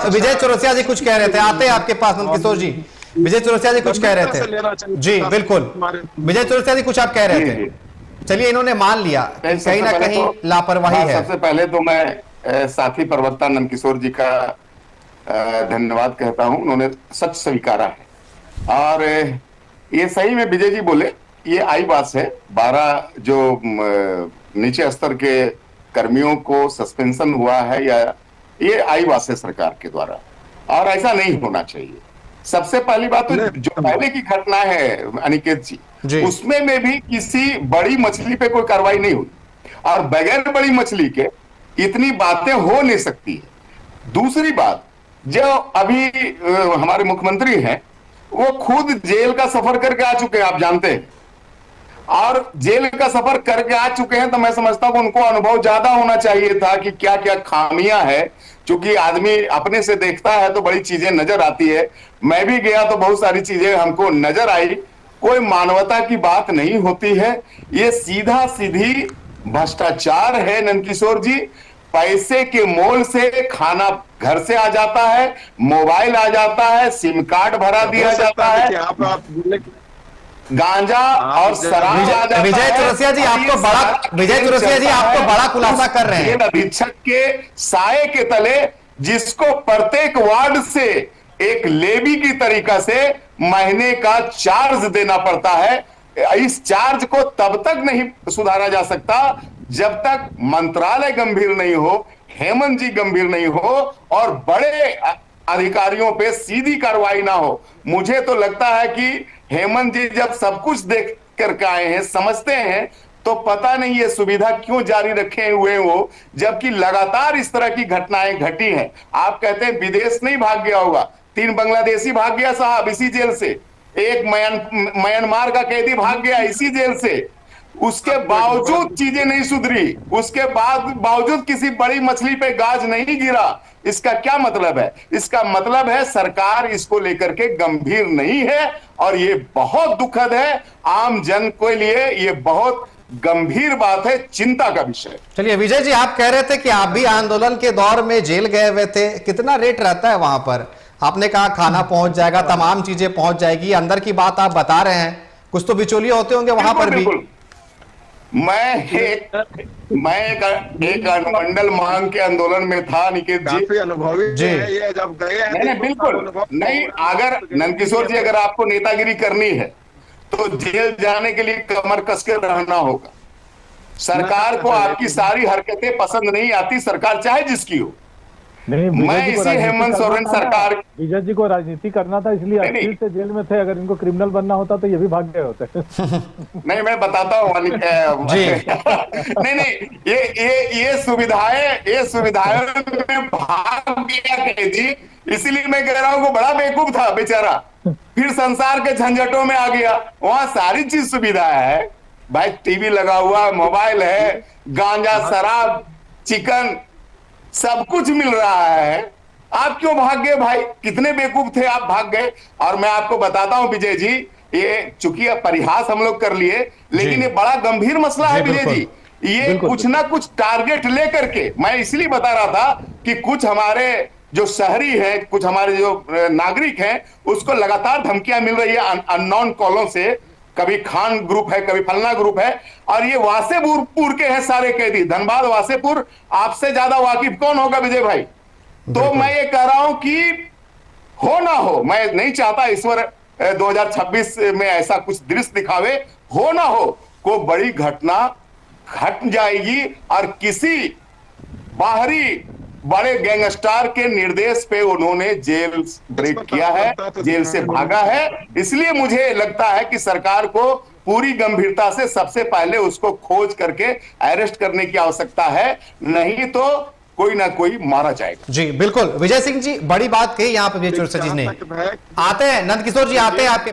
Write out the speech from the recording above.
विजय चौरसिया जी कुछ कह रहे थे, आते हैं आपके पास नंदकिशोर जी। विजय चौरसिया जी कुछ कह रहे थे जी, बिल्कुल विजय चौरसिया जी कुछ आप कह रहे थे। चलिए, इन्होंने मान लिया कहीं ना कहीं लापरवाही है। सबसे पहले तो मैं साथी प्रवक्ता नंदकिशोर जी का धन्यवाद कहता हूं, उन्होंने सच स्वीकारा है। और ये सही में विजय जी बोले, ये आई बात है। 12 जो नीचे स्तर के कर्मियों को सस्पेंशन हुआ है, या ये आई बात है सरकार के द्वारा, और ऐसा नहीं होना चाहिए। सबसे पहली बात तो जो पहले की घटना है अनिकेत जी, उसमें में भी किसी बड़ी मछली पे कोई कार्रवाई नहीं हुई, और बगैर बड़ी मछली के इतनी बातें हो नहीं सकती है। दूसरी बात, जो अभी हमारे मुख्यमंत्री हैं, वो खुद जेल का सफर करके आ चुके हैं, आप जानते हैं, और जेल का सफर करके आ चुके हैं, तो मैं समझता हूं उनको अनुभव ज्यादा होना चाहिए था कि क्या क्या खामियां है। क्योंकि आदमी अपने से देखता है तो बड़ी चीजें नजर आती है। मैं भी गया तो बहुत सारी चीजें हमको नजर आई। कोई मानवता की बात नहीं होती है, ये सीधा सीधी भ्रष्टाचार है नंदकिशोर जी। पैसे के मोल से खाना घर से आ जाता है, मोबाइल आ जाता है, सिम कार्ड भरा दिया जाता है, गांजा और शराब आ जाता है। विजय चौरसिया जी आपको बड़ा खुलासा कर रहे हैं। अधीक्षक के साए के तले, जिसको प्रत्येक वार्ड से एक लेवी की तरीका से महीने का चार्ज देना पड़ता है। इस चार्ज को तब तक नहीं सुधारा जा सकता जब तक मंत्रालय गंभीर नहीं हो, हेमंत जी गंभीर नहीं हो, और बड़े अधिकारियों पे सीधी कार्रवाई ना हो। मुझे तो लगता है कि हेमंत जी जब सब कुछ देख करके आए हैं, समझते हैं, तो पता नहीं ये सुविधा क्यों जारी रखे हुए हो, जबकि लगातार इस तरह की घटनाएं घटी हैं। आप कहते हैं विदेश नहीं भाग गया होगा, 3 बांग्लादेशी भाग गया साहब इसी जेल से, एक म्यांमार का कैदी भाग गया इसी जेल से। उसके बावजूद चीजें नहीं सुधरी, उसके बावजूद किसी बड़ी मछली पे गाज नहीं गिरा। इसका क्या मतलब है? इसका मतलब है सरकार इसको लेकर के गंभीर नहीं है, और ये बहुत दुखद है। आम जन के लिए ये बहुत गंभीर बात है, चिंता का विषय। चलिए विजय जी, आप कह रहे थे कि आप भी आंदोलन के दौर में जेल गए हुए थे। कितना रेट रहता है वहां पर? आपने कहा खाना पहुंच जाएगा, तमाम चीजें पहुंच जाएगी, अंदर की बात आप बता रहे हैं, कुछ तो बिचौलिए होते होंगे वहां पर भी। मैं एक अनुमंडल मांग के आंदोलन में था निकेत जी, अनुभवी जी ये जब गए नहीं बिल्कुल नहीं। अगर नंदकिशोर जी, अगर आपको नेतागिरी करनी है तो जेल जाने के लिए कमर कस के रहना होगा। सरकार को आपकी सारी हरकतें पसंद नहीं आती, सरकार चाहे जिसकी हो। नहीं, मैं इसी हेमंत सोरेन सरकार, विजय जी को राजनीति करना था, इसलिए अपील से जेल में थे। अगर इनको क्रिमिनल बनना होता तो ये भी भाग गए होते। नहीं, मैं बताता हूँ नहीं, ये सुविधाएं में भाग गया कैदी, इसीलिए मैं कह रहा हूँ बड़ा बेवकूफ था बेचारा, फिर संसार के झंझटों में आ गया। वहां सारी चीज सुविधा है भाई, टीवी लगा हुआ, मोबाइल है, गांजा, शराब, चिकन, सब कुछ मिल रहा है। आप क्यों भाग गए भाई? कितने बेवकूफ थे, आप भाग गए। और मैं आपको बताता हूं विजय जी, ये चूंकि परिहास हम लोग कर लिए, लेकिन ये बड़ा गंभीर मसला है विजय जी। ये कुछ ना कुछ टारगेट लेकर के, मैं इसलिए बता रहा था कि कुछ हमारे जो शहरी हैं, कुछ हमारे जो नागरिक हैं, उसको लगातार धमकियां मिल रही है अननोन कॉलों से। कभी खान ग्रुप है, कभी फलना ग्रुप है, और ये वासेपुर के हैं सारे कैदी। धनबाद, वासेपुर, आपसे ज्यादा वाकिफ कौन होगा विजय भाई? तो मैं ये कह रहा हूं कि हो ना हो, मैं नहीं चाहता ईश्वर 2026 में ऐसा कुछ दृश्य दिखावे, हो ना हो, को बड़ी घटना घट जाएगी, और किसी बाहरी बड़े गैंगस्टर के निर्देश पे उन्होंने जेल ब्रेक किया है, जेल से भागा है। इसलिए मुझे लगता है कि सरकार को पूरी गंभीरता से सबसे पहले उसको खोज करके अरेस्ट करने की आवश्यकता है, नहीं तो कोई ना कोई मारा जाएगा। जी बिल्कुल, विजय सिंह जी बड़ी बात कही यहाँ पे विजय चौरसिया जी ने। आते हैं नंदकिशोर जी, आते हैं आपके